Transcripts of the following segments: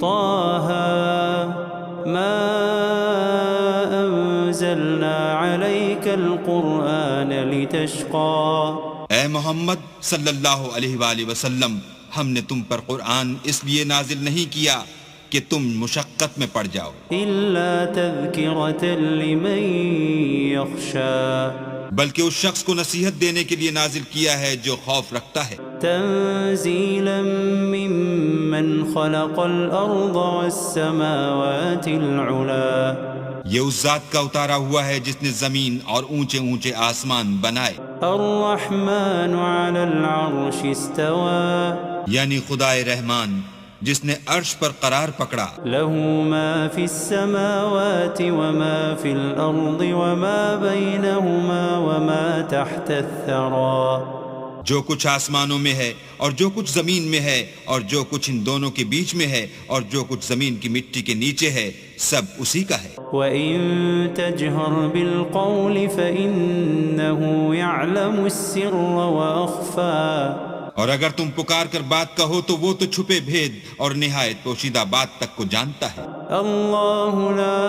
طه ما أنزلنا عليك القرآن لتشقى. اے محمد صلی اللہ علیہ وآلہ وسلم، ہم نے تم پر قرآن اس لیے نازل نہیں کیا کہ تم مشقت میں پڑ جاؤ، إلا تذكرة لمن يخشى. بلکہ اس شخص کو نصیحت دینے کے لیے نازل کیا ہے جو خوف رکھتا ہے. تنزيلا ممن خلق الأرض والسماوات العلا. یہ اس ذات کا اتارا ہوا ہے جس نے زمین اور اونچے اونچے آسمان بنائے. الرحمن على العرش استوى. یعنی خدائے رحمان جس نے عرش پر قرار پکڑا. له ما في السماوات وما في الأرض وما بينهما وما تحت الثرى. جو کچھ آسمانوں میں ہے اور جو کچھ زمین میں ہے اور جو کچھ ان دونوں کے بیچ میں ہے اور جو کچھ زمین کی مٹی کے نیچے ہے، سب اسی کا ہے. وَإِن تَجْهَرْ بِالْقَوْلِ فَإِنَّهُ يَعْلَمُ السِّرَّ وَأَخْفَى. اور اگر تم پکار کر بات کہو تو وہ تو چھپے بھید اور نہایت پوشیدہ بات تک کو جانتا ہے. اللہ لا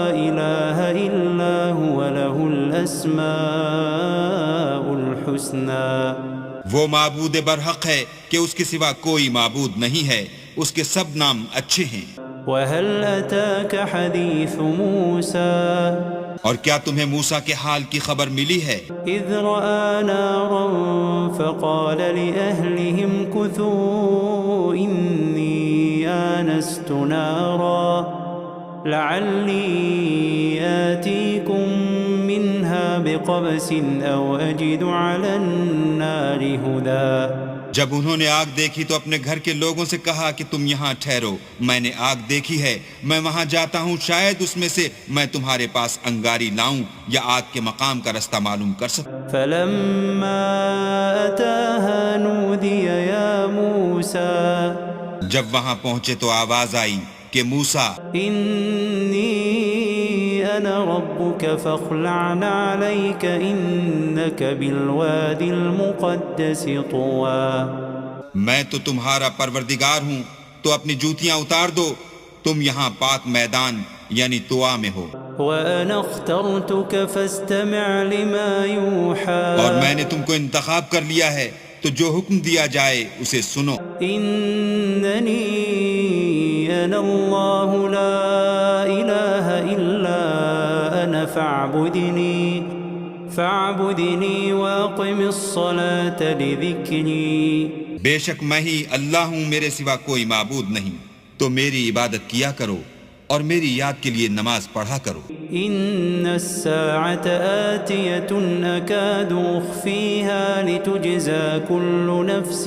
الہ الا هو له الاسماء الحسنى. وہ معبود برحق ہے کہ اس کے سوا کوئی معبود نہیں ہے، اس کے سب نام اچھے ہیں. وَهَلْ أَتَاكَ حَدِيثُ مُوسَى. اور کیا تمہیں موسیٰ کے حال کی خبر ملی ہے؟ إِذْ رَأَى نَارًا فَقَالَ لِأَهْلِهِمْ كُثُوا إِنِّي آنَسْتُ نَارًا لَعَلِّي آتِيكُم مِّنْهَا بِقَبَسٍ أَوْ أَجِدُ عَلَى النَّارِ هُدًى. جب انہوں نے آگ دیکھی تو اپنے گھر کے لوگوں سے کہا کہ تم یہاں ٹھہرو، میں نے آگ دیکھی ہے، میں وہاں جاتا ہوں، شاید اس میں سے میں تمہارے پاس انگاری لاؤں یا آگ کے مقام کا رستہ معلوم کر سکوں. فَلَمَّا أَتَاهَا نُودِيَ يَا مُوسَى. جب وہاں پہنچے تو آواز آئی کہ موسیٰ، إِنِّي أَنَا رَبُّكَ فَاخْلَعْ عَلَيْكَ إِنَّكَ بِالْوَادِ الْمُقَدَّسِ طُوًى. میں تو تمہارا پروردگار ہوں، تو اپنی جوتیاں اتار دو، تم یہاں پاک میدان یعنی طوا میں ہو. وَأَنَا اخْتَرْتُكَ فَاسْتَمِعْ لِمَا يُوحَى. اور میں نے تم کو انتخاب کر لیا ہے، تو جو حکم دیا جائے اسے سنو. إِنَّنِي أَنَا اللَّهُ لَا إِلَهَ إِلَّا أَنَا فَاعْبُدْنِي وَأَقِمِ الصَّلَاةَ لِذِكْرِي. بے شک میں ہی اللہ ہوں، میرے سوا کوئی معبود نہیں، تو میری عبادت کیا کرو اور میری یاد کے لیے نماز پڑھا کرو. إِنَّ السَّاعَةَ آتِيَةٌ أَكَادُ أُخْفِيهَا لِتُجْزَى كُلُّ نَفْسٍ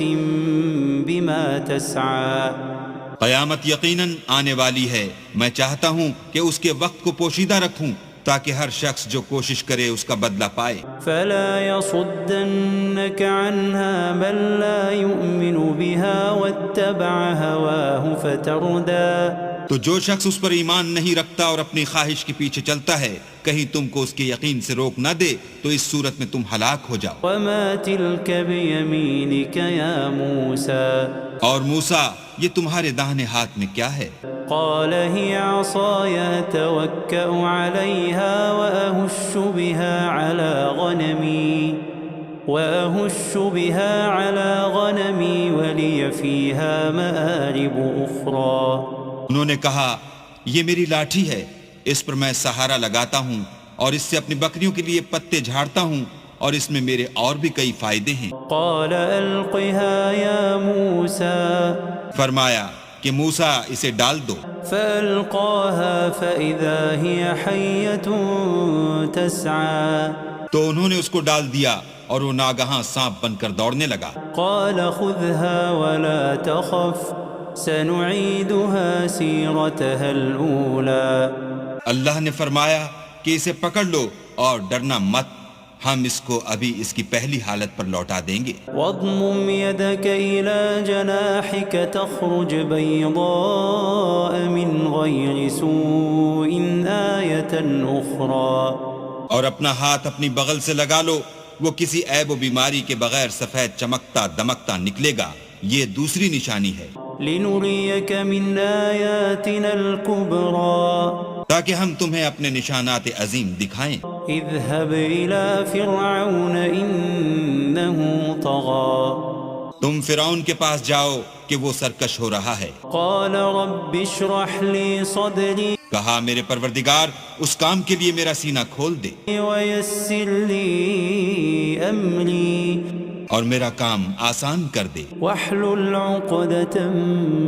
بِمَا تَسْعَى. قیامت یقیناً آنے والی ہے، میں چاہتا ہوں کہ اس کے وقت کو پوشیدہ رکھوں تاکہ ہر شخص جو کوشش کرے اس کا بدلہ پائے. فَلَا يَصُدَّنَّكَ عَنْهَا مَن لَّا يُؤْمِنُ بِهَا وَاتَّبَعَ هَوَاهُ فَتَرْدَىٰ. تو جو شخص اس پر ایمان نہیں رکھتا اور اپنی خواہش کے پیچھے چلتا ہے، کہیں تم کو اس کے یقین سے روک نہ دے تو اس صورت میں تم ہلاک ہو جاؤ. وَمَا تِلْكَ بِيَمِينِكَ يَا مُوسَىٰ. اور موسیٰ، یہ تمہارے داہنے ہاتھ میں کیا ہے؟ قال هي عصاي أتوكأ عليها وأهش بها على غنمي ولي فيها مآرب أخرى. انہوں نے کہا، یہ میری لاٹھی ہے، اس پر میں سہارا لگاتا ہوں اور اس سے اپنی بکریوں کے لیے پتے جھاڑتا ہوں اور اس میں میرے اور بھی کئی فائدے ہیں. قال ألقها يا موسى. فرمایا کہ موسیٰ اسے ڈال دو. فألقاها فإذا هي حية تسعى. تو انہوں نے اس کو ڈال دیا اور وہ ناگہاں سانپ بن کر دوڑنے لگا. قال خذها ولا تخف سنعيدها سيرتها الأولى. اللہ نے فرمایا کہ اسے پکڑ لو اور ڈرنا مت، ہم اس کو ابھی اس کی پہلی حالت پر لوٹا دیں گے. واضمم يدك إلى جناحك تخرج بيضاء من غير سوء آية أخرى. اور اپنا ہاتھ اپنی بغل سے لگا لو، وہ کسی عیب و بیماری کے بغیر سفید چمکتا دمکتا نکلے گا، یہ دوسری نشانی ہے. لنريك من آياتنا الكبرى تاکہ ہم تمہیں اپنے نشانات عظیم دکھائیں۔ اذهب إلى فرعون إنه طغى تم فرعون کے پاس جاؤ کہ وہ سرکش ہو رہا ہے۔ قال رب اشرح لي صدري کہا میرے پروردگار اس کام کے لیے میرا سینہ کھول دے ويسر لي أمري اور میرا کام آسان کر دے، واحلل عقدة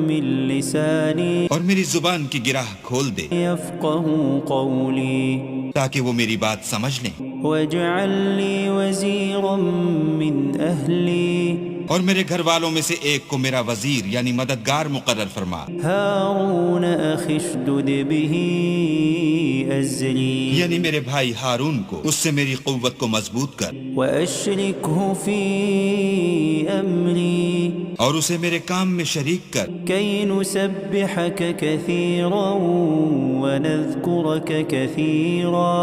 من لساني اور میری زبان کی گرہ کھول دے يفقهوا قولي تاکہ وہ میری بات سمجھ لیں، واجعل لي وزيرا من أهلي اور میرے گھر والوں میں سے ایک کو میرا وزیر یعنی مددگار مقرر فرما۔ هارون أخي اشدد به أزري یعنی میرے بھائی ہارون کو اس سے میری قوت کو مضبوط کر وأشركه في أمري اور اسے میرے کام میں شریک کر، كي نسبحك كثيرا ونذكرك كثيرا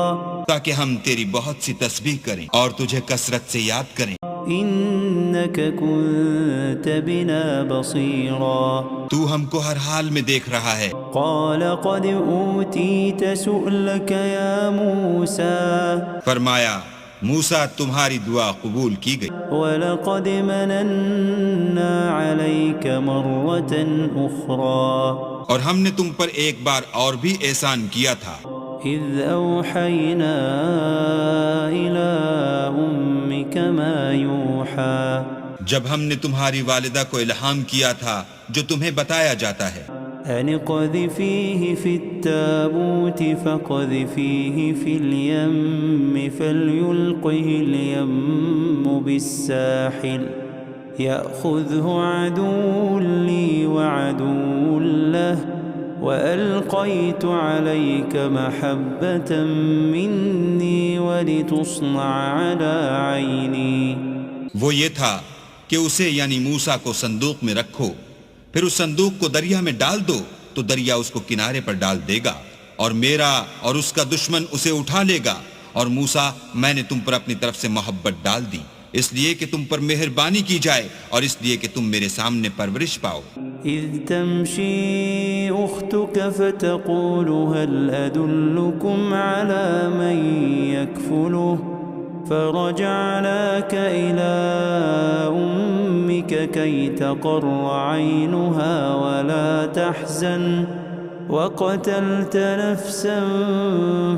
تاکہ ہم تیری بہت سی تسبیح کریں اور تجھے کثرت سے یاد کریں۔ إنك كنت بنا بصيرا تو ہم کو ہر حال میں دیکھ رہا ہے۔ قال قد أوتيت سؤلك يا موسى فرمایا موسیٰ تمہاری دعا قبول کی گئی، ولقد مننا عليك مرة أخرى اور ہم نے تم پر ایک بار اور بھی احسان کیا تھا، إذ أوحينا إلى أمك ما يوحى جب ہم نے تمہاری والدہ کو الہام کیا تھا جو تمہیں بتایا جاتا ہے، أن اقذفيه في التابوت فاقذفيه في اليم فليلقه اليم بالساحل يأخذه عدو لي وعدو له وألقيت عليك محبة مني ولتصنع على عيني۔ وہ یہ تھا کہ اسے یعنی موسیٰ کو صندوق میں رکھو، پھر اس صندوق کو دریا میں ڈال دو تو دریا اس کو کنارے پر ڈال دے گا، اور میرا اور اس کا دشمن اسے اٹھا لے گا، اور موسیٰ میں نے تم پر اپنی طرف سے محبت ڈال دی اس لیے کہ تم پر مہربانی کی جائے اور اس لیے کہ تم میرے سامنے پرورش پاؤ۔ إذ تمشي أختك فتقول هل أدلكم على من يكفله فرجعناك إلى أمك كي تقر عينها ولا تحزن وقتلت نفسا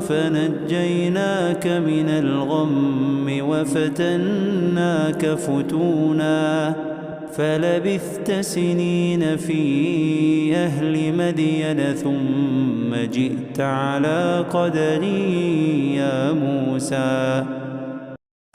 فنجيناك من الغم وفتناك فتونا فلبثت سنين في أهل مدين ثم جئت على قدر يا موسى۔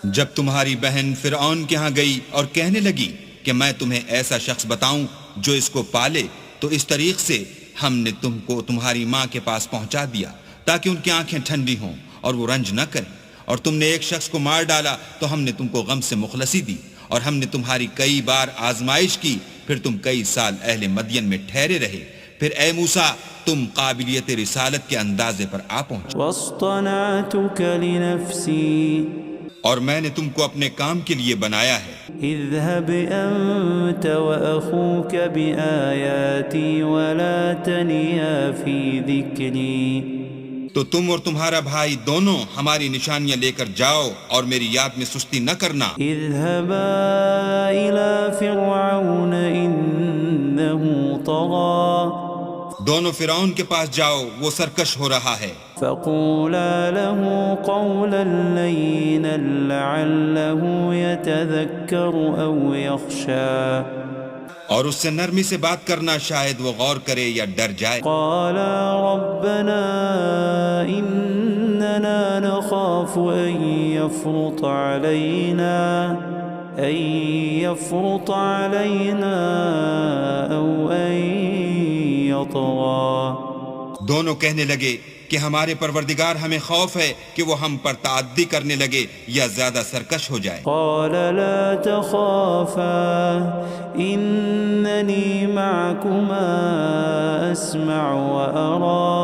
جب تمہاری بہن فرعون کے ہاں گئی اور کہنے لگی کہ میں تمہیں ایسا شخص بتاؤں جو اس کو پالے، تو اس طریق سے ہم نے تم کو تمہاری ماں کے پاس پہنچا دیا تاکہ ان کی آنکھیں ٹھنڈی ہوں اور وہ رنج نہ کریں، اور تم نے ایک شخص کو مار ڈالا تو ہم نے تم کو غم سے مخلصی دی، اور ہم نے تمہاری کئی بار آزمائش کی، پھر تم کئی سال اہل مدین میں ٹھہرے رہے، پھر اے موسیٰ تم قابلیت رسالت کے اندازے پر آ پہنچے، واصطنعتك لنفسي اور میں نے تم کو اپنے کام کے لیے بنایا ہے۔ اذهب أنت وأخوك بآياتي ولا تنيا في ذكري، تو تم اور تمہارا بھائی دونوں ہماری نشانیاں لے کر جاؤ اور میری یاد میں سستی نہ کرنا۔ اذهبا إلى فرعون إنه طغى، دونوں فرعون کے پاس جاؤ وہ سرکش ہو رہا ہے، فقولا له قولا لينا لعله يتذكر أو يخشى، اور اس سے نرمی سے بات کرنا شاید وہ غور کرے یا ڈر جائے۔ قالا ربنا إننا نخاف أن يفرط علينا أو أن يطغى، دونوں کہنے لگے کہ ہمارے پروردگار ہمیں خوف ہے کہ وہ ہم پر تعدی کرنے لگے یا زیادہ سرکش ہو جائے۔ قال لا تخافا إنني معكما أسمع وأرى،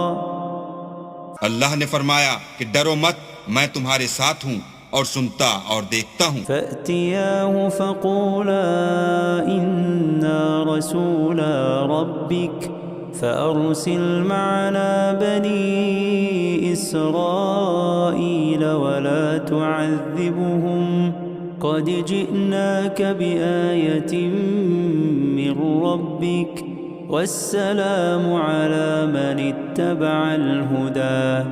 اللہ نے فرمایا کہ ڈرو مت، میں تمہارے ساتھ ہوں اور سنتا اور دیکھتا ہوں۔ فأتياه فقولا إنا رسولا ربك فأرسل معنا بني إسرائيل ولا تعذبهم قد جئناك بآية من ربك والسلام على من اتبع الهدى۔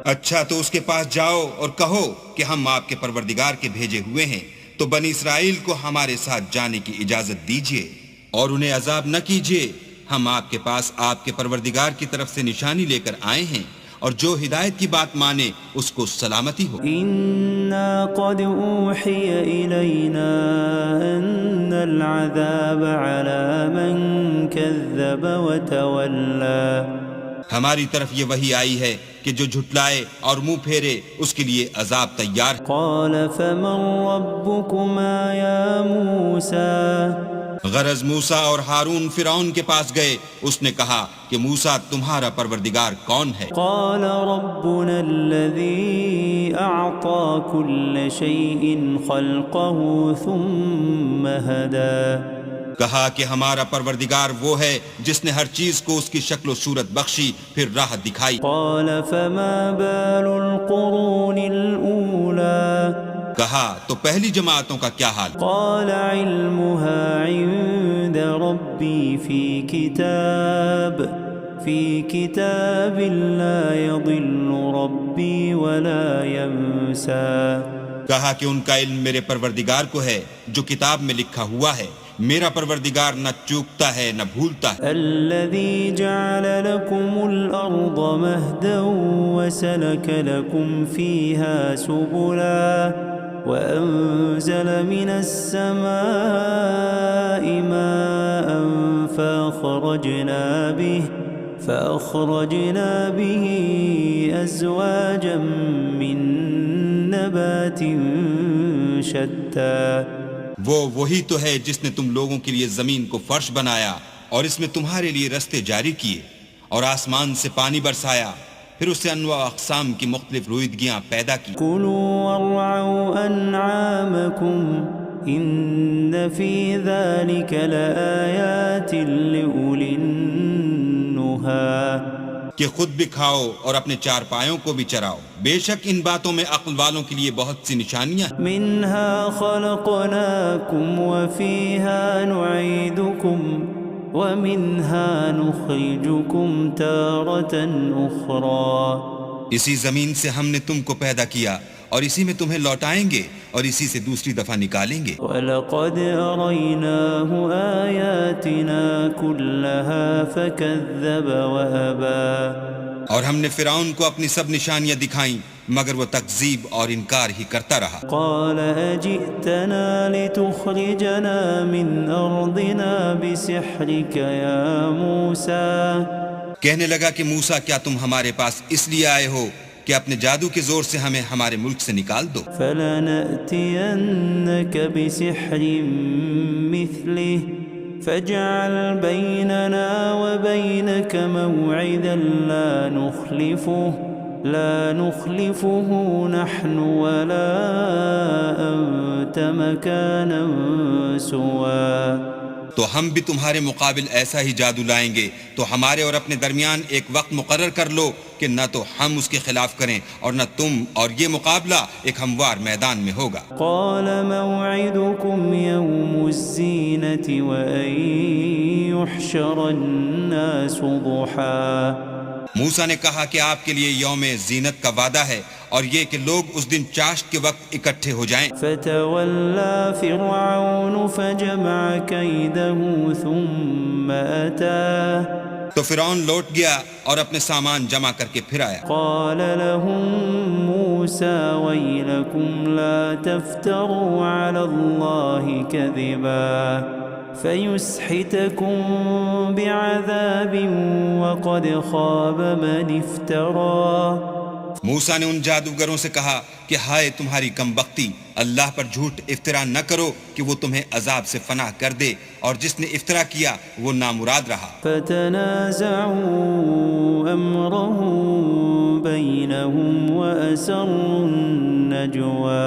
اچھا تو اس کے پاس جاؤ اور کہو کہ ہم آپ کے پروردگار کے بھیجے ہوئے ہیں، تو بنی اسرائیل کو ہمارے ساتھ جانے کی اجازت دیجیے اور انہیں عذاب نہ کیجیے، ہم آپ کے پاس آپ کے پروردگار کی طرف سے نشانی لے کر آئے ہیں، اور جو ہدایت کی بات مانے اس کو سلامتی ہو۔ إنا قد أوحي إلينا أن العذاب على من كذب وتولى۔ ہماری طرف یہ وحی آئی ہے کہ جو جھٹلائے اور منہ پھیرے اس کے لیے عذاب تیار ہے۔ قال فمن ربكما يا موسى؟ غرض موسیٰ اور ہارون فرعون کے پاس گئے، اس نے کہا کہ موسیٰ تمہارا پروردگار کون ہے؟ قال ربنا الذي أعطى كل شيء خلقه ثم هدى۔ کہا کہ ہمارا پروردگار وہ ہے جس نے ہر چیز کو اس کی شکل و صورت بخشی پھر راہ دکھائی۔ قال فما بال القرون الأولى؟ کہا تو پہلی جماعتوں کا کیا حال؟ قال علمها عند ربي في كتاب لا يضل ربي ولا ينسى۔ کہا کہ ان کا علم میرے پروردگار کو ہے جو کتاب میں لکھا ہوا ہے، میرا پروردگار نہ چوکتا ہے نہ بھولتا ہے۔ الذي جعل لكم الأرض مهدا وسلك لكم فيها سبلا وأنزل من السماء ماء فأخرجنا به أزواجا من نبات شتى۔ وہی تو ہے جس نے تم لوگوں کے لیے زمین کو فرش بنایا اور اس میں تمہارے لیے رستے جاری کیے اور آسمان سے پانی برسایا، پھر اس سے انواع اقسام کی مختلف رویدگیاں پیدا کی۔ كلوا وارعوا أنعامكم إن في ذلك لآيات لأولي النهى۔ کہ خود بھی کھاؤ اور اپنے چار پایوں کو بھی چراؤ، بے شک ان باتوں میں عقل والوں کے لیے بہت سی نشانیاں ہیں۔ منها خلقناكم وفيها نعيدكم ومنها نخرجكم تارة أخرى۔ اسی زمین سے ہم نے تم کو پیدا کیا اور اسی میں تمہیں لوٹائیں گے اور اسی سے دوسری دفعہ نکالیں گے۔ وَلَقَدْ أَرَيْنَاهُ آيَاتِنَا كُلَّهَا فَكَذَّبَ وَأَبَى۔ اور ہم نے فرعون کو اپنی سب نشانیاں دکھائیں مگر وہ تکذیب اور انکار ہی کرتا رہا۔ قَالَ أَجِئْتَنَا لِتُخْرِجَنَا مِنْ أَرْضِنَا بِسِحْرِكَ يَا مُوسَى۔ کہنے لگا کہ موسیٰ کیا تم ہمارے پاس اس لیے آئے ہو کہ اپنے جادو کے زور سے ہمیں ہمارے ملک سے نکال دو؟ فَلَنَأْتِيَنَّكَ بِسِحْرٍ مِثْلِهِ فَاجْعَلْ بَيْنَنَا وَبَيْنَكَ مَوْعِدًا لا نخلفه نحن ولا أنت مكانا سوا۔ تو ہم بھی تمہارے مقابل ایسا ہی جادو لائیں گے، تو ہمارے اور اپنے درمیان ایک وقت مقرر کر لو کہ نہ تو ہم اس کے خلاف کریں اور نہ تم، اور یہ مقابلہ ایک ہموار میدان میں ہوگا۔ قال موعدكم يوم الزينة وأن يحشر الناس ضحى۔ موسیٰ نے کہا کہ آپ کے لیے یوم زینت کا وعدہ ہے اور یہ کہ لوگ اس دن چاشت کے وقت اکٹھے ہو جائیں۔ فتولى فرعون فجمع كيده ثم أتى۔ تو فرعون لوٹ گیا اور اپنے سامان جمع کر کے پھر آیا۔ قال لهم موسى ويلكم لا تفتروا على الله كذبا فيسحتكم بعذاب وقد خاب من افترى۔ موسیٰ نے ان جادوگروں سے کہا کہ ہائے تمہاری کم بختی، اللہ پر جھوٹ افطرا نہ کرو کہ وہ تمہیں عذاب سے فنا کر دے، اور جس نے افطرا کیا وہ نامراد رہا۔ فتنازعوا امرهم بينهم واسروا نجوا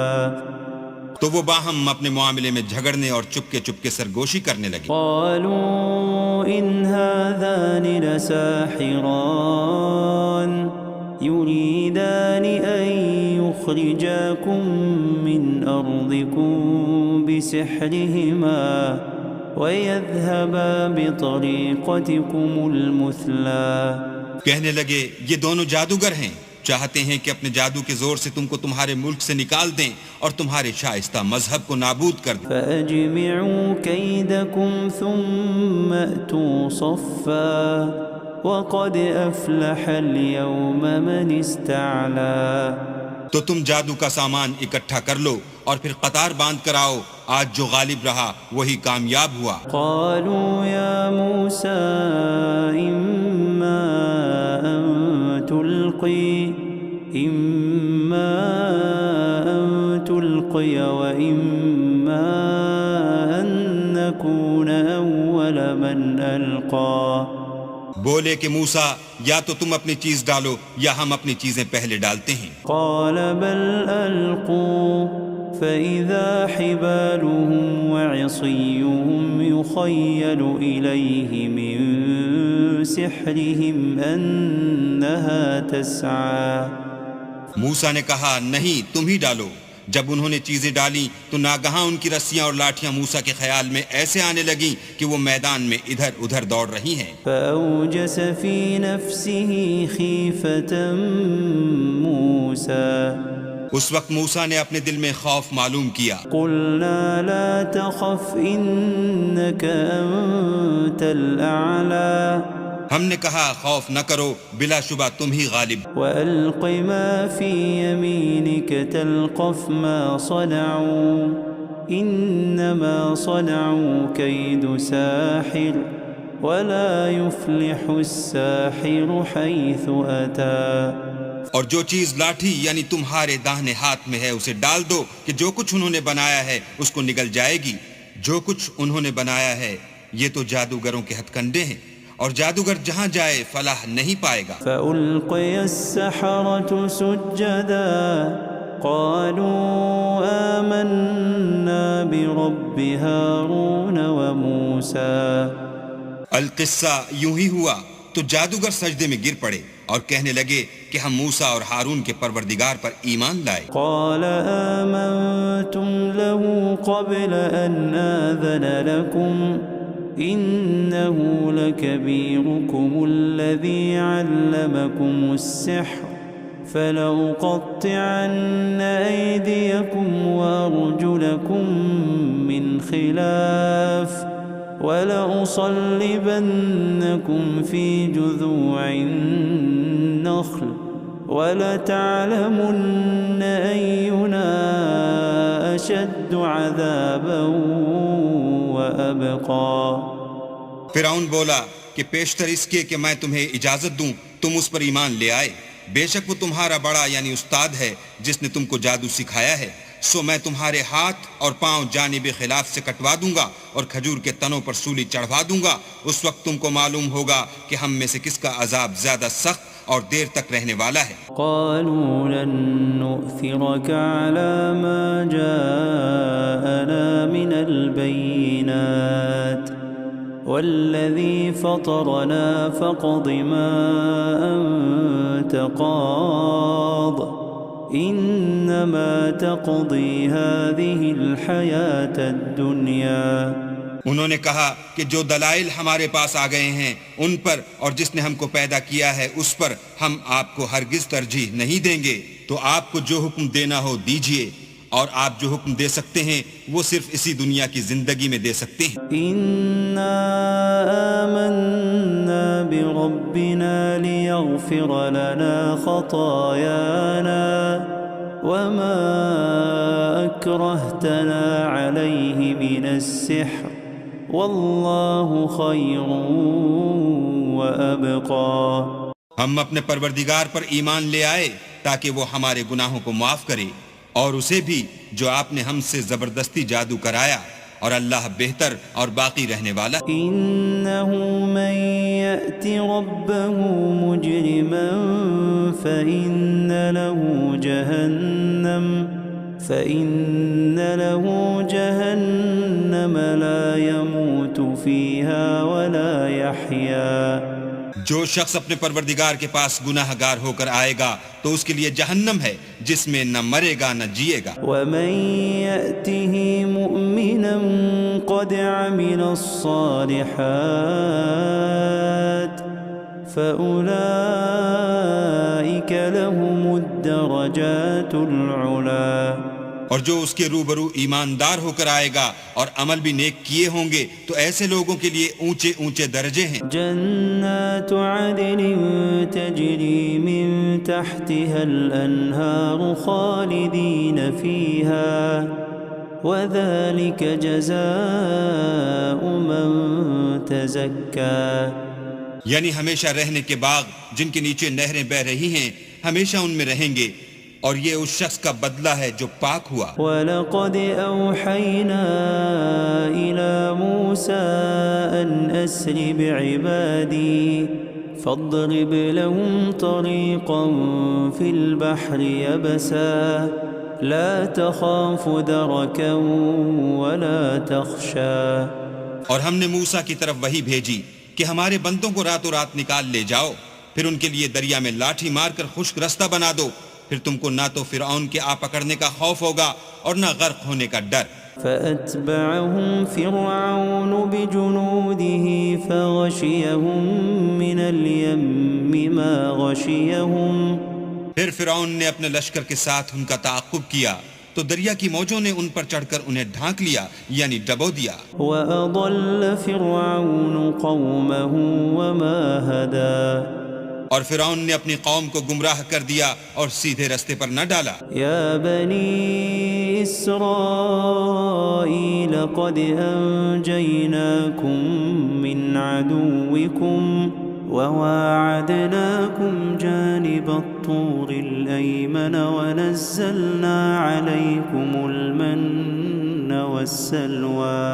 تو وہ باہم اپنے معاملے میں جھگڑنے اور چپکے چپکے سرگوشی کرنے لگے. قالوا إن هذان لساحران يريدان أن يخرجاكم من أرضكم بسحرهما ويذهبا بطريقتكم المثلى. کہنے لگے یہ دونوں جادوگر ہیں، چاہتے ہیں کہ اپنے جادو کے زور سے تم کو تمہارے ملک سے نکال دیں اور تمہارے شائستہ مذہب کو نابود کر دیں. فأجمعوا كيدكم ثم أتوا صفا وقد أفلح اليوم من استعلا. تو تم جادو کا سامان اکٹھا کر لو اور پھر قطار باندھ کر آؤ، آج جو غالب رہا وہی کامیاب ہوا. قالوا يا موسى إما أن تلقي وإما أن نكون أول من ألقى. بولے کہ موسیٰ یا تو تم اپنی چیز ڈالو یا ہم اپنی چیزیں پہلے ڈالتے ہیں. قال بل ألقوا فإذا حبالهم وعصيهم يخيل إليه من سحرهم أنها تسعى. موسیٰ نے کہا نہیں تم ہی ڈالو. جب انہوں نے چیزیں ڈالی تو ناگہاں ان کی رسیاں اور لاٹھیاں موسیٰ کے خیال میں ایسے آنے لگیں کہ وہ میدان میں ادھر ادھر دوڑ رہی ہیں. فأوجس في نفسه خيفة موسى. اس وقت موسیٰ نے اپنے دل میں خوف معلوم کیا. قلنا لا تخف إنك أنت الأعلى. ہم نے کہا خوف نہ کرو، بلا شبہ تم ہی غالب. وألق ما في يمينك تلقف ما صنعوا إنما صنعوا كيد ساحر ولا يفلح الساحر حيث أتى. اور جو چیز لاٹھی یعنی تمہارے داہنے ہاتھ میں ہے اسے ڈال دو کہ جو کچھ انہوں نے بنایا ہے اس کو نگل جائے گی. جو کچھ انہوں نے بنایا ہے یہ تو جادوگروں کے ہتھ کنڈے ہیں، اور جادوگر جہاں جائے فلاح نہیں پائے گا. فألقي السحرة سجدا قالوا آمنا برب هارون وموسى. القصہ یوں ہی ہوا تو جادوگر سجدے میں گر پڑے اور کہنے لگے کہ ہم موسیٰ اور ہارون کے پروردگار پر ایمان لائے. قال آمنتم له قبل أن آذن لكم إنه لكبيركم الذي علمكم السحر فلأقطعن أيديكم وأرجلكم من خلاف ولأصلبنكم في جذوع النخل ولتعلمن أينا أشد عذابا وأبقى. فرعون بولا کہ پیشتر اس کے کہ میں تمہیں اجازت دوں تم اس پر ایمان لے آئے، بے شک وہ تمہارا بڑا یعنی استاد ہے جس نے تم کو جادو سکھایا ہے، سو میں تمہارے ہاتھ اور پاؤں جانب خلاف سے کٹوا دوں گا اور کھجور کے تنوں پر سولی چڑھوا دوں گا. اس وقت تم کو معلوم ہوگا کہ ہم میں سے کس کا عذاب زیادہ سخت اور دیر تک رہنے والا ہے. قالوا لن نؤثرك على ما جاءنا من البينات والذي فطرنا فاقض ما أنت قاض إنما تقضي هذه الحياة الدنيا. انہوں نے کہا کہ جو دلائل ہمارے پاس آ گئے ہیں ان پر اور جس نے ہم کو پیدا کیا ہے اس پر ہم آپ کو ہرگز ترجیح نہیں دیں گے. تو آپ کو جو حکم دینا ہو دیجئے، اور آپ جو حکم دے سکتے ہیں وہ صرف اسی دنیا کی زندگی میں دے سکتے ہیں. إنا آمنا بربنا ليغفر لنا خطايانا وما أكرهتنا عليه من السحر والله خير وأبقى. ہم اپنے پروردگار پر ایمان لے آئے تاکہ وہ ہمارے گناہوں کو معاف کرے، اور اسے بھی جو آپ نے ہم سے زبردستی جادو کرایا، اور اللہ بہتر اور باقی رہنے والا. إنه من يأت ربه مجرما فإن له جهنم فإن له جهنم لا يموت فيها ولا يحيا جو شخص اپنے پروردگار کے پاس گناہ گار ہو کر آئے گا تو اس کے لیے جہنم ہے جس میں نہ مرے گا نہ جیے گا. ومن يأته مؤمنا قد عمل الصالحات فأولئك لهم الدرجات العلا اور جو اس کے روبرو ایماندار ہو کر آئے گا اور عمل بھی نیک کیے ہوں گے تو ایسے لوگوں کے لیے اونچے اونچے درجے ہیں. جنات عدن تجری من تحتها الانہار خالدین فیہا وذلك جزاء من تزکا یعنی ہمیشہ رہنے کے باغ جن کے نیچے نہریں بہ رہی ہیں ہمیشہ ان میں رہیں گے اور یہ اس شخص کا بدلہ ہے جو پاک ہوا. وَلَقَدْ أَوْحَيْنَا إِلَى مُوسَىٰ أَنْ أَسْرِ بِعِبَادِي فَاضْرِبْ لَهُمْ طَرِيقًا فِي الْبَحْرِ يَبَسًا لَا تَخَافُ دَرَكًا وَلَا تَخْشَىٰ اور ہم نے موسیٰ کی طرف وحی بھیجی کہ ہمارے بندوں کو راتوں رات نکال لے جاؤ پھر ان کے لیے دریا میں لاٹھی مار کر خشک رستہ بنا دو پھر تم کو نہ تو فرعون کے آ پکڑنے کا خوف ہوگا اور نہ غرق ہونے کا ڈر. فَأَتْبَعَهُمْ فِرْعَوْنُ بِجُنُودِهِ فَغَشِيَهُمْ مِنَ الْيَمِّ مَا غَشِيَهُمْ پھر فرعون نے اپنے لشکر کے ساتھ ان کا تعاقب کیا تو دریا کی موجوں نے ان پر چڑھ کر انہیں ڈھانک لیا یعنی ڈبو دیا. وَأَضَلَّ فِرْعَوْنُ قَوْمَهُ وَمَا هَدَى اور فرعون نے اپنی قوم کو گمراہ کر دیا اور سیدھے رستے پر نہ ڈالا. یا بنی اسرائیل قد انجیناکم من عدوکم وواعدناکم جانب الطور الایمن ونزلنا علیکم المن والسلوى.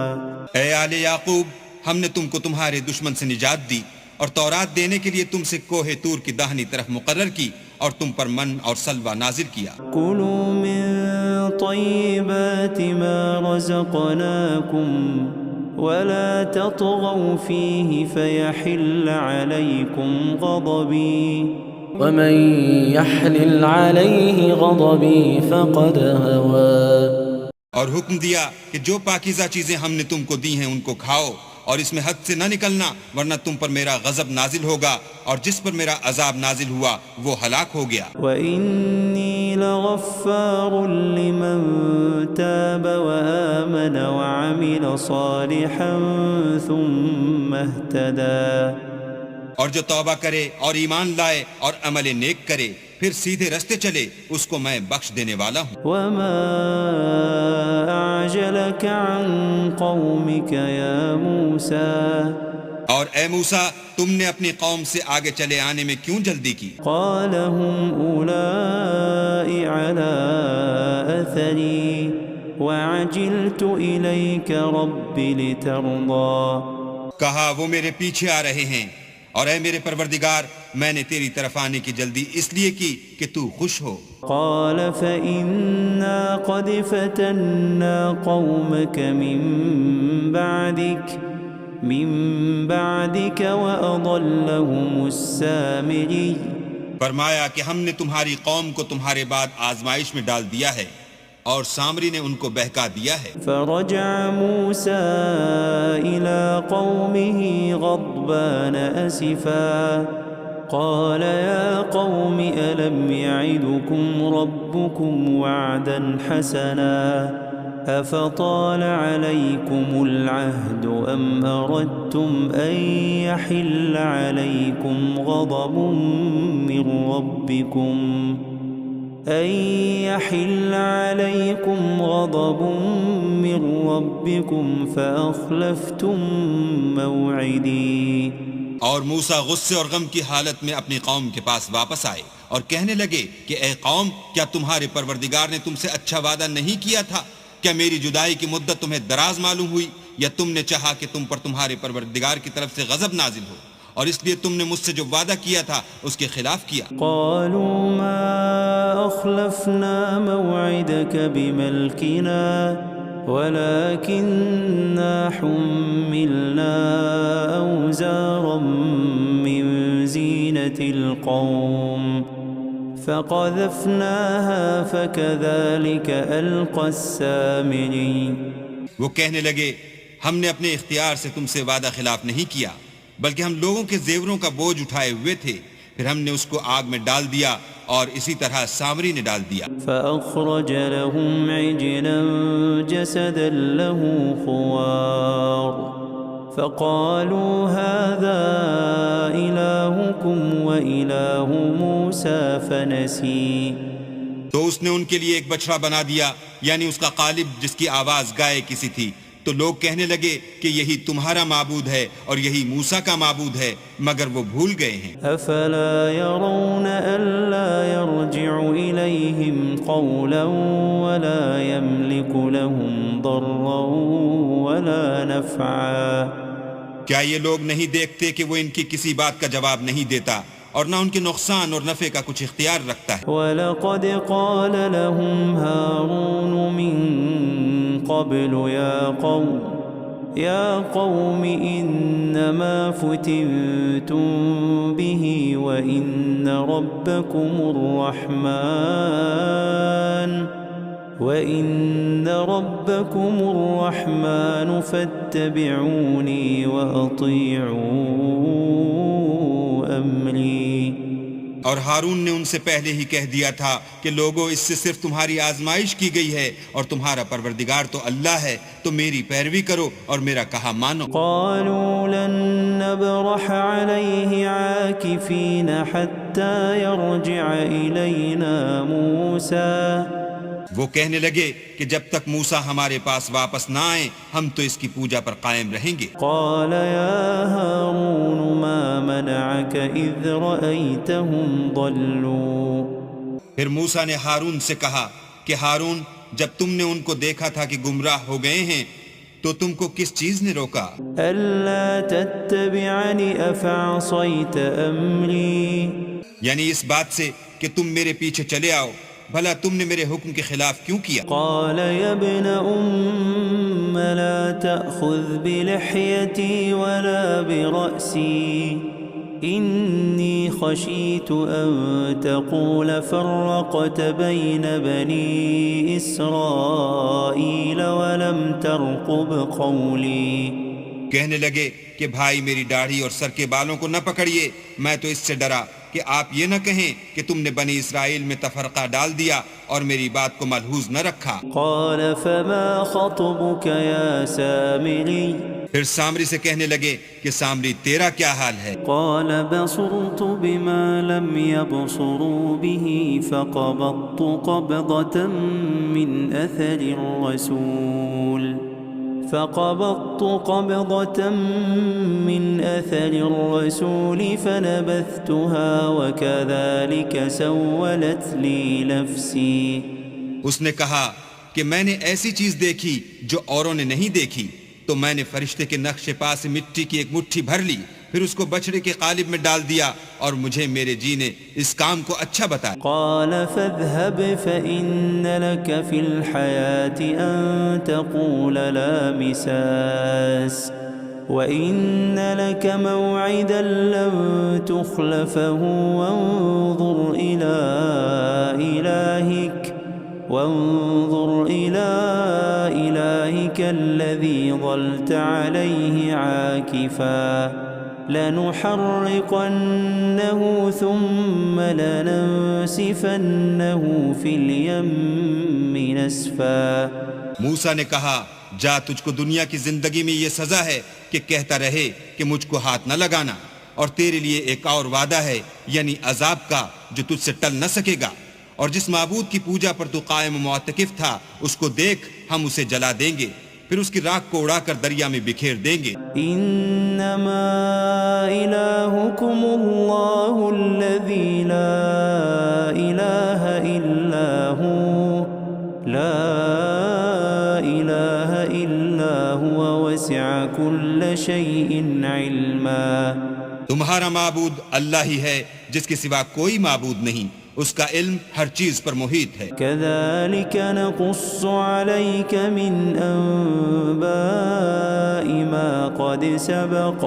اے آل یعقوب ہم نے تم کو تمہارے دشمن سے نجات دی اور تورات دینے کے لیے تم سے کوہ طور کی داہنی طرف مقرر کی اور تم پر من اور سلوہ نازل کیا. کلوا من طیبات ما رزقناکم ولا تطغوا فیہ فیحل علیکم غضبی ومن يحلل عليه غضبي فقد هوى. اور حکم دیا کہ جو پاکیزہ چیزیں ہم نے تم کو دی ہیں ان کو کھاؤ اور اس میں حد سے نہ نکلنا ورنہ تم پر میرا غضب نازل ہوگا اور جس پر میرا عذاب نازل ہوا وہ ہلاک ہو گیا. وَإِنِّي لَغَفَّارٌ لِّمَن تَابَ وَآمَنَ وَعَمِلَ صَالِحًا ثُمَّ اهْتَدَىٰ. اور جو توبہ کرے اور ایمان لائے اور عمل نیک کرے پھر سیدھے رستے چلے اس کو میں بخش دینے والا ہوں. وَمَا أَعْجَلَكَ عَن قَوْمِكَ يَا مُوسَىٰ. اور اے موسیٰ تم نے اپنی قوم سے آگے چلے آنے میں کیوں جلدی کی؟ قَالَ هُمْ أُولَاءِ عَلَىٰ أَثَرِي وَعَجِلْتُ إِلَيْكَ رَبِّ لِتَرْضَىٰ. کہا وہ میرے پیچھے آ رہے ہیں اور اے میرے پروردگار میں نے تیری طرف آنے کی جلدی اس لیے کی کہ تو خوش ہو. قال فإنا قد فتنا قومك من بعدك وأضلهم السامري. فرمایا کہ ہم نے تمہاری قوم کو تمہارے بعد آزمائش میں ڈال دیا ہے اور سامری نے ان کو بہکا دیا ہے. فرجع موسى إلى قومه غضبان أسفا قال يا قوم ألم يعدكم ربكم وعدا حسنا أفطال عليكم العهد أم أردتم أن يحل عليكم غضب من ربكم فأخلفتم موعدي. اور موسیٰ غصے اور غم کی حالت میں اپنی قوم کے پاس واپس آئے اور کہنے لگے کہ اے قوم کیا تمہارے پروردگار نے تم سے اچھا وعدہ نہیں کیا تھا؟ کیا میری جدائی کی مدت تمہیں دراز معلوم ہوئی یا تم نے چاہا کہ تم پر تمہارے پروردگار کی طرف سے غضب نازل ہو اور اس لیے تم نے مجھ سے جو وعدہ کیا تھا اس کے خلاف کیا۔ قالوا ما أخلفنا موعدك بملكنا ولكننا حملنا أوزارا من زينة القوم فقذفناها فكذلك ألقى السامري۔ وہ کہنے لگے ہم نے اپنے اختیار سے تم سے وعدہ خلاف نہیں کیا، بلکہ ہم لوگوں کے زیوروں کا بوجھ اٹھائے ہوئے تھے، پھر ہم نے اس کو آگ میں ڈال دیا اور اسی طرح سامری نے ڈال دیا۔ فأخرج لهم عجلا جسدا له خوار فقالوا هذا إلهكم وإله موسى فنسي۔ تو اس نے ان کے لیے ایک بچڑا بنا دیا، یعنی اس کا قالب جس کی آواز گائے کسی تھی، تو لوگ کہنے لگے کہ یہی تمہارا معبود ہے اور یہی موسیٰ کا معبود ہے، مگر وہ بھول گئے ہیں۔ أفلا يرون ألا يرجع إليهم قولا ولا يملك لهم ضرا ولا نفعا۔ کیا یہ لوگ نہیں دیکھتے کہ وہ ان کی کسی بات کا جواب نہیں دیتا اور نہ ان کے نقصان اور نفع کا کچھ اختیار رکھتا ہے؟ وَلَقَدْ قَالَ لَهُمْ هَارُونُ مِنْ قَبْلُ يَا قَوْمِ إِنَّمَا فُتِنْتُمْ بِهِ وَإِنَّ رَبَّكُمُ الرَّحْمَنُ فَاتَّبِعُونِي وَأَطِيعُوا أَمْرِي۔ اور ہارون نے ان سے پہلے ہی کہہ دیا تھا کہ لوگوں اس سے صرف تمہاری آزمائش کی گئی ہے اور تمہارا پروردگار تو اللہ ہے، تو میری پیروی کرو اور میرا کہا مانو۔ قالوا لن نبرح عليه عاكفين حتى يرجع إلينا موسى۔ وہ کہنے لگے کہ جب تک موسیٰ ہمارے پاس واپس نہ آئیں ہم تو اس کی پوجا پر قائم رہیں گے۔ قال يا هارون ما منعك إذ رأيتهم ضلوا۔ پھر موسیٰ نے ہارون سے کہا کہ ہارون، جب تم نے ان کو دیکھا تھا کہ گمراہ ہو گئے ہیں تو تم کو کس چیز نے روکا؟ ألا تتبعني أفعصيت أمري۔ یعنی اس بات سے کہ تم میرے پیچھے چلے آؤ، بھلا تم نے میرے حکم کے خلاف کیوں کیا؟ قال يا ابن أم لا تأخذ بلحيتي ولا برأسي إني خشيت أن تقول فرقت بين بني إسرائيل ولم ترقب قولي۔ کہنے لگے کہ بھائی میری داڑھی اور سر کے بالوں کو نہ پکڑیے، میں تو اس سے ڈرا کہ آپ یہ نہ کہیں کہ تم نے بنی اسرائیل میں تفرقہ ڈال دیا اور میری بات کو ملحوظ نہ رکھا۔ قال فما خطبك يا سامري۔ پھر سامری سے کہنے لگے کہ سامری تیرا کیا حال ہے؟ قال بصرت بما لم يبصروا به فقبضت قبضة من أثر الرسول فنبذتها وكذلك سولت لي نفسي۔ اس نے کہا کہ میں نے ایسی چیز دیکھی جو اوروں نے نہیں دیکھی، تو میں نے فرشتے کے نقش پا سے مٹی کی ایک مٹھی بھر لی، پھر اس کو بچڑے کے قالب میں ڈال دیا اور مجھے میرے جی نے اس کام کو اچھا بتایا۔ قال فاذهب فإن لك في الحياة أن تقول لا مساس وإن لك موعدا لن تخلفه وانظر إلى إلهك الذي ظلت عليه عاكفا لنحرقنه ثم لننسفنه في اليم نسفا۔ موسیٰ نے کہا جا، تجھ کو دنیا کی زندگی میں یہ سزا ہے کہ کہتا رہے کہ مجھ کو ہاتھ نہ لگانا، اور تیرے لیے ایک اور وعدہ ہے یعنی عذاب کا جو تجھ سے ٹل نہ سکے گا، اور جس معبود کی پوجا پر تو قائم و معتکف تھا اس کو دیکھ، ہم اسے جلا دیں گے، پھر اس کی راکھ کو اڑا کر دریا میں بکھیر دیں گے۔ انما الہکم اللہ الذی لا الہ الا هو وسع كل شيء علما تمہارا معبود اللہ ہی ہے جس کے سوا کوئی معبود نہیں، اس کا علم ہر چیز پر محیط ہے۔ كذلك نقص عليك من أنباء ما قد سبق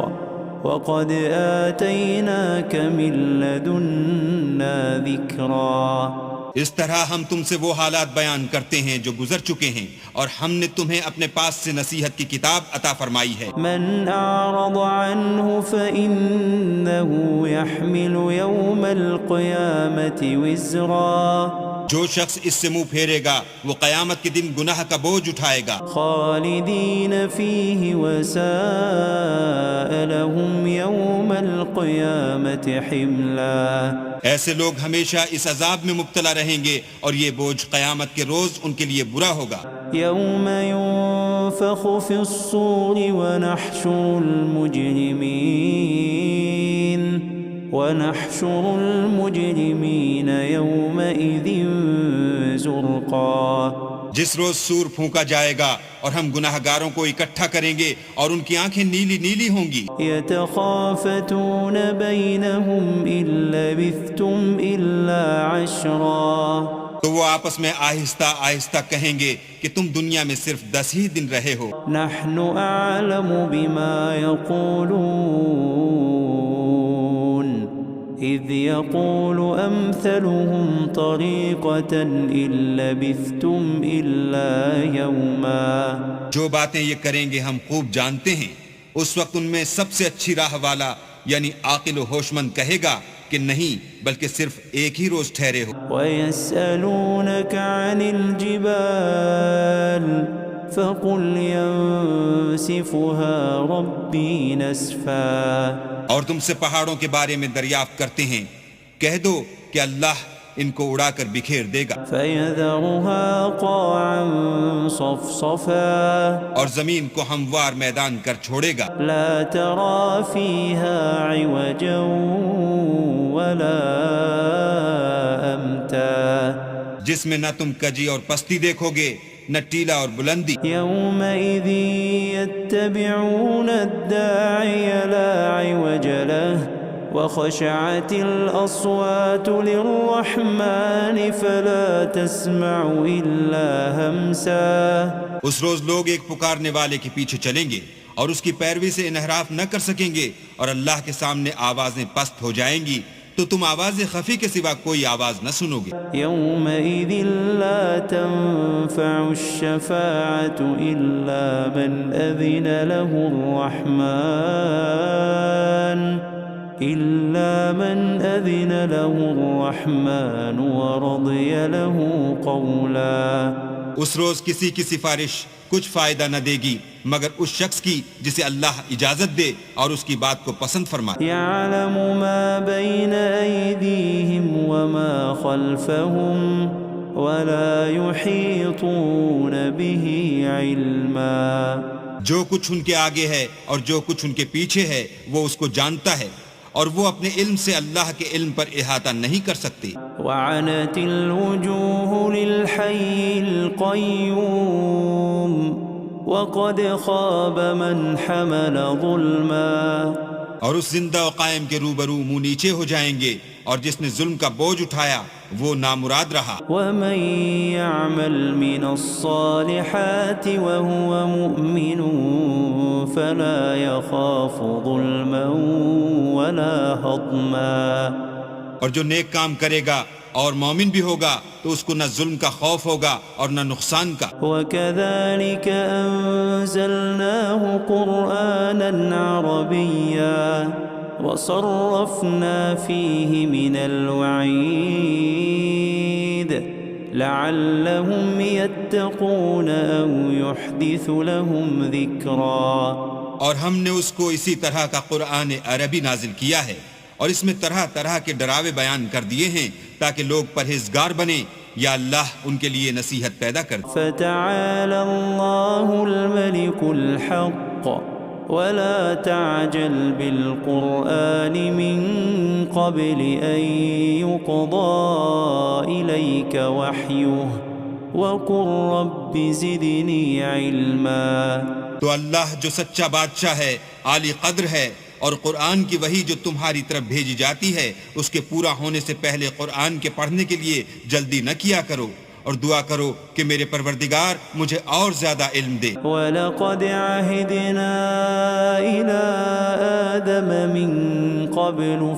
وقد آتيناك من لدنا ذكرا۔ اس طرح ہم تم سے وہ حالات بیان کرتے ہیں جو گزر چکے ہیں، اور ہم نے تمہیں اپنے پاس سے نصیحت کی کتاب عطا فرمائی ہے۔ من أعرض عنه فإنه يحمل يوم القيامة وزرا۔ جو شخص اس سے منہ پھیرے گا وہ قیامت کے دن گناہ کا بوجھ اٹھائے گا۔ خالدين فيه وساء لهم يوم القيامة حملا۔ ایسے لوگ ہمیشہ اس عذاب میں مبتلا رہیں گے اور یہ بوجھ قیامت کے روز ان کے لیے برا ہوگا۔ يوم ينفخ في الصور ونحشر المجرمين يومئذ زرقا۔ جس روز سور پھونکا جائے گا اور ہم گناہ گاروں کو اکٹھا کریں گے اور ان کی آنکھیں نیلی نیلی ہوں گی۔ يتخافتون بينهم إن لبثتم إلا عشرا۔ تو وہ آپس میں آہستہ آہستہ کہیں گے کہ تم دنیا میں صرف 10 ہی دن رہے ہو۔ نحن أعلم بما يقولون إذ يقول أمثلهم طريقة إن لبثتم إلا يوما۔ جو باتیں یہ کریں گے ہم خوب جانتے ہیں۔ اس وقت ان میں سب سے اچھی راہ والا یعنی عاقل و ہوش مند کہے گا کہ نہیں بلکہ صرف ایک ہی روز ٹھہرے ہو۔ وَيَسْأَلُونَكَ عَنِ الْجِبَالِ فَقُلْ يَنسِفُهَا رَبِّي نَسْفًا۔ اور تم سے پہاڑوں کے بارے میں دریافت کرتے ہیں، کہہ دو کہ اللہ ان کو اڑا کر بکھیر دے گا۔ فَيَذَرُهَا قَاعًا صَفْصَفًا۔ اور زمین کو ہموار میدان کر چھوڑے گا۔ لَا تَرَى فِيهَا عِوَجًا وَلَا أَمْتًا۔ جس میں نہ تم کجی اور پستی دیکھو گے نہ ٹیلا اور بلندی۔ يَوْمَئِذٍ يَتَّبِعُونَ الدَّاعِيَ لَا عِوَجَ لَهُ وَخَشَعَتِ الْأَصْوَاتُ لِلرَّحْمَنِ فَلَا تَسْمَعُ إِلَّا هَمْسًا۔ اس روز لوگ ایک پکارنے والے کے پیچھے چلیں گے اور اس کی پیروی سے انحراف نہ کر سکیں گے، اور اللہ کے سامنے آوازیں پست ہو جائیں گی تو تم آواز خفی کے سوا کوئی آواز نہ سنو گے۔ يَوْمَئِذٍ لَا تَنفَعُ الشَّفَاعَةُ إِلَّا مَنْ أَذِنَ له الرَّحْمَنُ وَرَضِيَ لَهُ قَوْلًا۔ اس روز کسی کی سفارش کچھ فائدہ نہ دے گی مگر اس شخص کی جسے اللہ اجازت دے اور اس کی بات کو پسند فرمائے۔ يَعْلَمُ مَا بَيْنَ أَيْدِيهِمْ وَمَا خَلْفَهُمْ وَلَا يُحِيطُونَ بِهِ عِلْمًا۔ جو کچھ ان کے آگے ہے اور جو کچھ ان کے پیچھے ہے وہ اس کو جانتا ہے، اور وہ اپنے علم سے اللہ کے علم پر احاطہ نہیں کر سکتی۔ وعنت الوجوه للحي القيوم وقد خاب من حمل ظلما۔ اور اس زندہ و قائم کے روبرو منہ نیچے ہو جائیں گے، اور جس نے ظلم کا بوجھ اٹھایا وہ نامراد رہا۔ ومن يعمل من الصالحات وهو مؤمن فلا يخاف ظلما ولا هضما۔ اور جو نیک کام کرے گا اور مومن بھی ہوگا تو اس کو نہ ظلم کا خوف ہوگا اور نہ نقصان کا۔ وَكَذَلِكَ أَنزَلْنَاهُ قُرْآنًا عَرَبِيًّا وَصَرَّفْنَا فِيهِ مِنَ الْوَعِيدِ لَعَلَّهُمْ يَتَّقُونَ أَوْ يُحْدِثُ لَهُمْ ذِكْرًا۔ اور ہم نے اس کو اسی طرح کا قرآن عربی نازل کیا ہے، اور اس میں طرح طرح کے ڈراوے بیان کر دیے ہیں تاکہ لوگ پرہیزگار بنیں یا اللہ ان کے لیے نصیحت پیدا کر دے۔ فَتَعَالَى اللَّهُ الْمَلِكُ الْحَقُّ وَلَا تَعْجَلْ بِالْقُرْآنِ مِنْ قَبْلِ أَنْ يُقْضَى إِلَيْكَ وَحْيُهُ وَقُلْ رَبِّ زِدْنِي عِلْمًا۔ تو اللہ جو سچا بادشاہ ہے، عالی قدر ہے، اور قرآن کی وحی جو تمہاری طرف بھیجی جاتی ہے اس کے پورا ہونے سے پہلے قرآن کے پڑھنے کے لیے جلدی نہ کیا کرو، اور دعا کرو کہ میرے پروردگار مجھے اور زیادہ علم دے۔ وَلَقَدْ عَهِدْنَا إِلَىٰ آدَمَ مِن قَبْلُ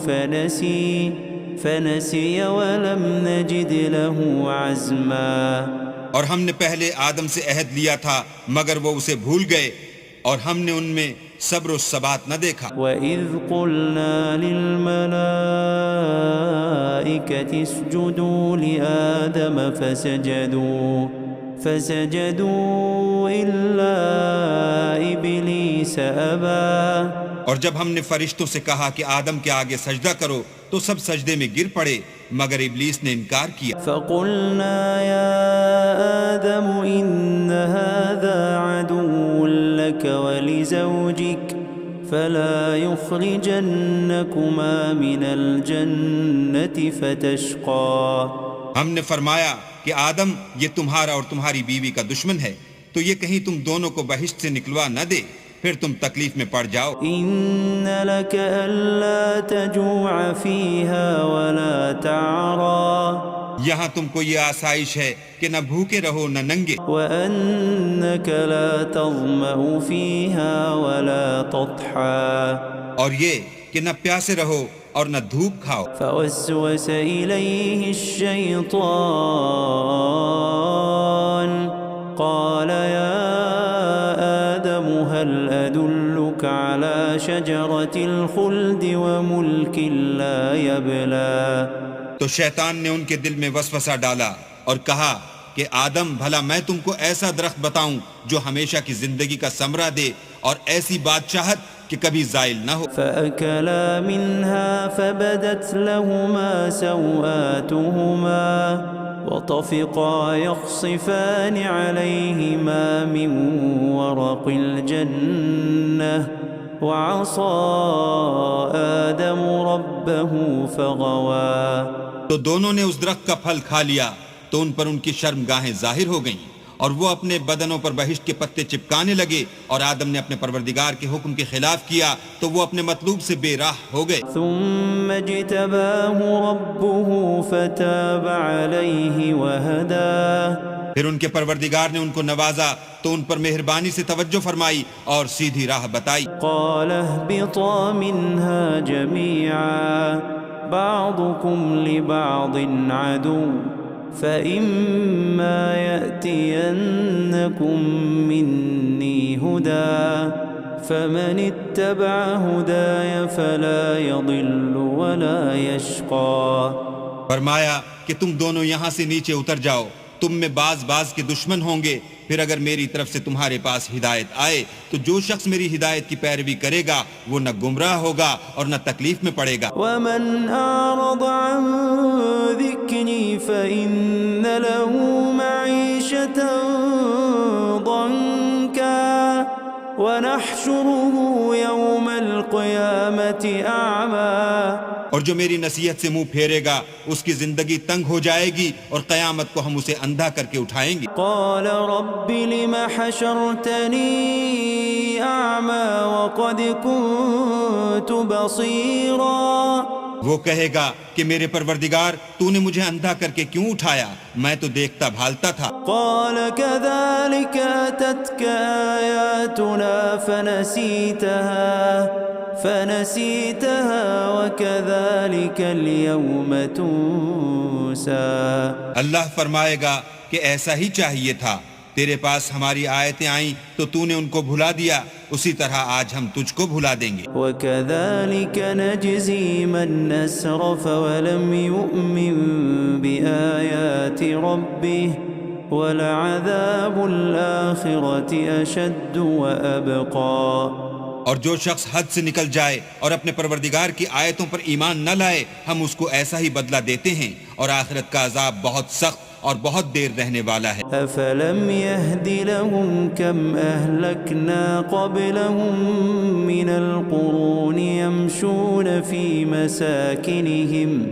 فَنَسِيَ وَلَمْ نَجِدْ لَهُ عَزْمًا۔ اور ہم نے پہلے آدم سے عہد لیا تھا مگر وہ اسے بھول گئے، اور ہم نے ان میں صبر و ثبات نہ دیکھا۔ وَإِذْ قُلْنَا لِلْمَلَائِكَةِ اسْجُدُوا لِآدَمَ فَسَجَدُوا إِلَّا إِبْلِيسَ أَبَى۔ اور جب ہم نے فرشتوں سے کہا کہ آدم کے آگے سجدہ کرو تو سب سجدے میں گر پڑے مگر ابلیس نے انکار کیا۔ فَقُلْنَا يَا آدَمُ إِنَّ هَذَا عَدُوٌّ لَكَ وَلِزَوْجِكَ فَلَا يُخْرِجَنَّكُمَا مِنَ الْجَنَّةِ فَتَشْقَىٰ۔ ہم نے فرمایا کہ آدم یہ تمہارا اور تمہاری بیوی کا دشمن ہے، تو یہ کہیں تم دونوں کو بہشت سے نکلوا نہ دے، پھر تم تکلیف میں پڑ جاؤ۔ إِنَّ لَكَ أَلَّا تَجُوعَ فِيهَا وَلَا تَعْرَىٰ۔ یہاں تم کو یہ آسائش ہے کہ نہ بھوکے رہو نہ ننگے، وَأَنَّكَ لَا تَظْمَأُ فِيهَا وَلَا تَضْحَىٰ۔ اور یہ کہ نہ پیاسے رہو اور نہ دھوپ کھاؤ۔ فَوَسْوَسَ إِلَيْهِ الشَّيْطَانُ قَالَ يَا آدَمُ هَلْ أَدُلُّكَ عَلَىٰ شَجَرَةِ الْخُلْدِ وَمُلْكٍ لَا يَبْلَىٰ۔ تو شیطان نے ان کے دل میں وسوسہ ڈالا اور کہا کہ آدم بھلا میں تم کو ایسا درخت بتاؤں جو ہمیشہ کی زندگی کا ثمرہ دے اور ایسی بادشاہت کہ کبھی زائل نہ ہو۔ فَأَكَلَا مِنْهَا فَبَدَتْ لَهُمَا سَوْآتُهُمَا وَطَفِقَا يَخْصِفَانِ عَلَيْهِمَا مِنْ وَرَقِ الْجَنَّةِ وَعَصَىٰ آدَمُ رَبَّهُ فَغَوَىٰ۔ تو دونوں نے اس درخت کا پھل کھا لیا تو ان پر ان کی شرمگاہیں ظاہر ہو گئیں، اور وہ اپنے بدنوں پر بہشت کے پتے چپکانے لگے، اور آدم نے اپنے پروردگار کے حکم کے خلاف کیا تو وہ اپنے مطلوب سے بے راہ ہو گئے۔ ثم اجتباه ربه فتاب عليه وهداه۔ پھر ان کے پروردگار نے ان کو نوازا تو ان پر مہربانی سے توجہ فرمائی اور سیدھی راہ بتائی۔ قال اهبطا منها جميعا بعضكم لبعض عدو فإما يأتينكم مني هدى فمن اتبع هداي فلا يضل ولا يشقى۔ فرمایا کہ تم دونوں یہاں سے نیچے اتر جاؤ، تم میں بعض کے دشمن ہوں گے، پھر اگر میری طرف سے تمہارے پاس ہدایت آئے تو جو شخص میری ہدایت کی پیروی کرے گا وہ نہ گمراہ ہوگا اور نہ تکلیف میں پڑے گا۔ ومن أعرض عن ذكري فإن له معيشة ضنكا ونحشره يوم القيامة أعمى۔ اور جو میری نصیحت سے منہ پھیرے گا اس کی زندگی تنگ ہو جائے گی اور قیامت کو ہم اسے اندھا کر کے اٹھائیں گے۔ قال رب لم حشرتني أعمى وقد كنت بصيرا۔ وہ کہے گا کہ میرے پروردگار تو نے مجھے اندھا کر کے کیوں اٹھایا، میں تو دیکھتا بھالتا تھا۔ قال كذلك أتتك آياتنا فنسيتها وكذلك اليوم تنسى۔ اللہ فرمائے گا کہ ایسا ہی چاہیے تھا، تیرے پاس ہماری آیتیں آئیں تو تو نے ان کو بھلا دیا، اسی طرح آج ہم تجھ کو بھلا دیں گے۔ وكذلك نجزي من أسرف ولم يؤمن بآيات ربه ولعذاب الآخرة أشد وأبقى۔ اور جو شخص حد سے نکل جائے اور اپنے پروردگار کی آیتوں پر ایمان نہ لائے ہم اس کو ایسا ہی بدلہ دیتے ہیں، اور آخرت کا عذاب بہت سخت اور بہت دیر رہنے والا ہے۔ أفلم يهد لهم كم أهلكنا قبلهم من القرون يمشون في مساكنهم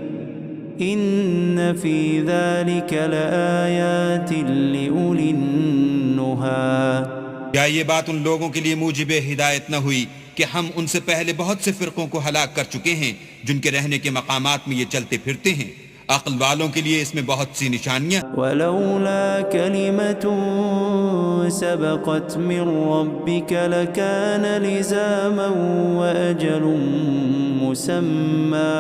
إن في ذلك لآيات لأولي النهى۔ کیا یہ بات ان لوگوں کے لیے موجب ہدایت نہ ہوئی کہ ہم ان سے پہلے بہت سے فرقوں کو ہلاک کر چکے ہیں جن کے رہنے کے مقامات میں یہ چلتے پھرتے ہیں. عقل والوں کے لیے اس میں بہت سی نشانیاں. ولولا كلمة سبقت من ربك لكان لزاما وأجل مسمى.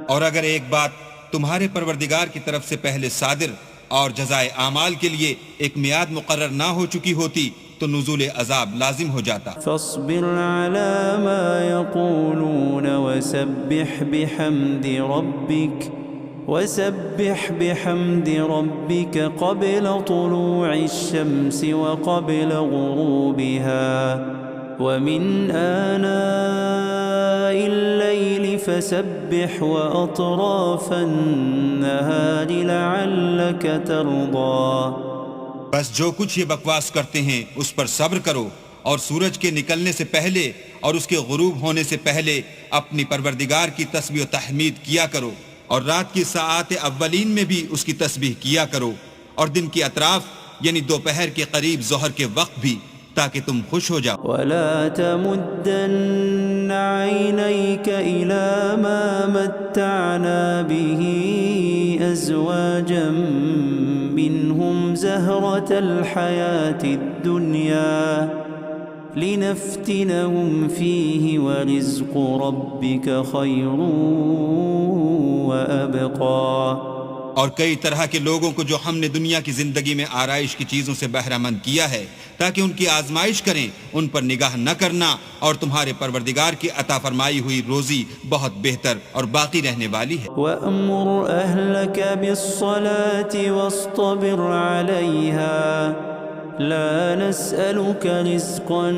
اور اگر ایک بات تمہارے پروردگار کی طرف سے پہلے صادر اور جزائے اعمال کے لیے ایک میعاد مقرر نہ ہو چکی ہوتی تو نزول عذاب لازم ہو جاتا. فاصبر على ما يقولون وسبح بحمد ربك قبل طلوع الشمس وقبل غروبها ومن آناء الليل فسبح وأطراف النهار لعلك ترضى. بس جو کچھ یہ بکواس کرتے ہیں اس پر صبر کرو اور سورج کے نکلنے سے پہلے اور اس کے غروب ہونے سے پہلے اپنی پروردگار کی تسبیح و تحمید کیا کرو اور رات کی ساعات اولین میں بھی اس کی تسبیح کیا کرو اور دن کی اطراف یعنی دوپہر کے قریب ظہر کے وقت بھی تاکہ تم خوش ہو جاؤ. ولا تمدن عينيك إلى ما متعنا به أزواجا منهم زهرة الحياة الدنيا لنفتنهم فيه ورزق ربك خير وأبقى. اور کئی طرح کے لوگوں کو جو ہم نے دنیا کی زندگی میں آرائش کی چیزوں سے بہرہ مند کیا ہے تاکہ ان کی آزمائش کریں، ان پر نگاہ نہ کرنا، اور تمہارے پروردگار کی عطا فرمائی ہوئی روزی بہت بہتر اور باقی رہنے والی ہے. وَأَمُرْ أَهْلَكَ بِالصَّلَاةِ وَاصْطَبِرْ عَلَيْهَا لَا نَسْأَلُكَ رِزْقًا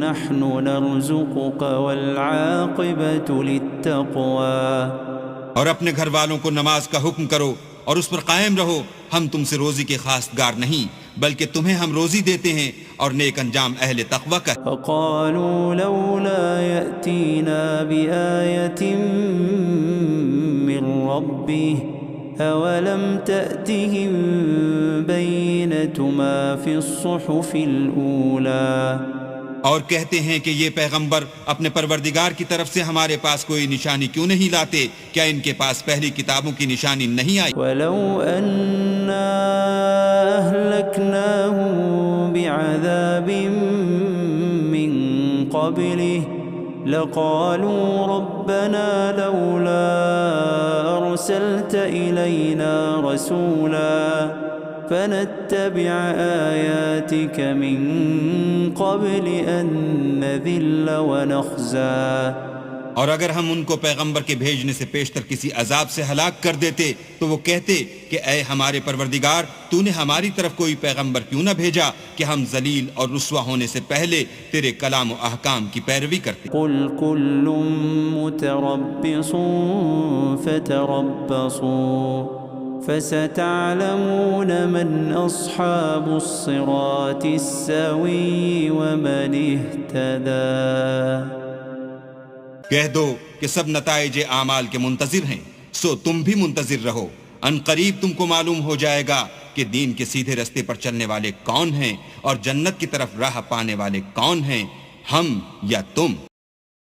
نَحْنُ نَرْزُقُكَ وَالْعَاقِبَةُ لِلتَّقْوَى. اور اپنے گھر والوں کو نماز کا حکم کرو اور اس پر قائم رہو. ہم تم سے روزی کے خواستگار نہیں بلکہ تمہیں ہم روزی دیتے ہیں اور نیک انجام اہل تقوی کا. فقالوا لولا يأتينا بآية من ربه أولم تأتهم بينة ما في الصحف الأولى. اور کہتے ہیں کہ یہ پیغمبر اپنے پروردگار کی طرف سے ہمارے پاس کوئی نشانی کیوں نہیں لاتے؟ کیا ان کے پاس پہلی کتابوں کی نشانی نہیں آئی؟ وَلَوْ أَنَّا أَهْلَكْنَاهُمْ بِعَذَابٍ مِّن قَبْلِهِ لَقَالُوا رَبَّنَا لَوْلَا أَرْسَلْتَ إِلَيْنَا رَسُولًا فنتبع آياتك من قبل أن نذل ونخزى. اور اگر ہم ان کو پیغمبر کے بھیجنے سے پیشتر کسی عذاب سے ہلاک کر دیتے تو وہ کہتے کہ اے ہمارے پروردگار تو نے ہماری طرف کوئی پیغمبر کیوں نہ بھیجا کہ ہم ذلیل اور رسوا ہونے سے پہلے تیرے کلام و احکام کی پیروی کرتے. قل كل متربص فتربصوا فستعلمون من أصحاب الصراط السوي ومن اهتدى. کہہ دو کہ سب نتائج اعمال کے منتظر ہیں، سو تم بھی منتظر رہو. ان قریب تم کو معلوم ہو جائے گا کہ دین کے سیدھے رستے پر چلنے والے کون ہیں اور جنت کی طرف راہ پانے والے کون ہیں، ہم یا تم.